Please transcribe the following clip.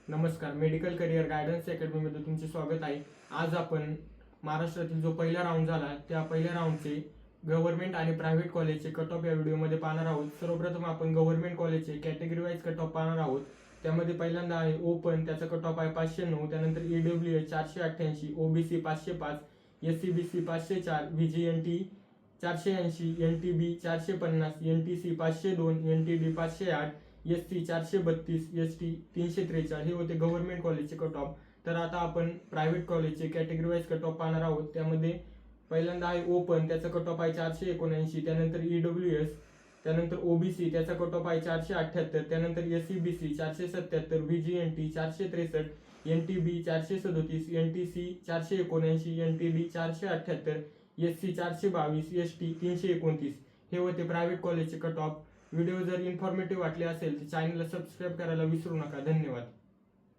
नमस्कार, medical career guidance अकॅडमीमध्ये तुमचे स्वागत आहे। आज आपण महाराष्ट्रातील जो पहिला राऊंड झाला त्या पहिल्या राऊंडचे गव्हर्नमेंट आणि प्रायव्हेट कॉलेजचे कट ऑफ या व्हिडिओमध्ये पाहणार आहोत। सर्वप्रथम आपण गव्हर्नमेंट कॉलेजचे कॅटेगरी वाईज कट ऑफ पाहणार आहोत। त्यामध्ये पहिल्यांदा आहे ओपन, त्याचा कट ऑफ आहे 509, त्यानंतर EWS 488, OBC 505, SCBC 504, व्हीजीएनटी 480, NTB 450, NTC 502, NTD 508, SC 432, ST 343 हे होते गव्हर्नमेंट कॉलेजचे कट ऑफ। तर आता आपण प्रायव्हेट कॉलेजचे कॅटेगरी वाईज कट ऑफ पाहणार आहोत। त्यामध्ये पहिल्यांदा आहे ओपन, त्याचा कट ऑफ आहे 479, त्यानंतर ईडब्ल्यूएस, त्यानंतर ओबीसी त्याचा कट ऑफ आहे 478, त्यानंतर SCBC 477, व्हीजीएनटी 463, NTB 437, NTC 479, NTD 478, SC 422, ST 329 हे होते प्रायव्हेट कॉलेजचे कट ऑफ। व्हिडिओ जर इन्फॉर्मेटिव्ह वाटले असेल तर चॅनलला सबस्क्राईब करायला विसरू नका। धन्यवाद।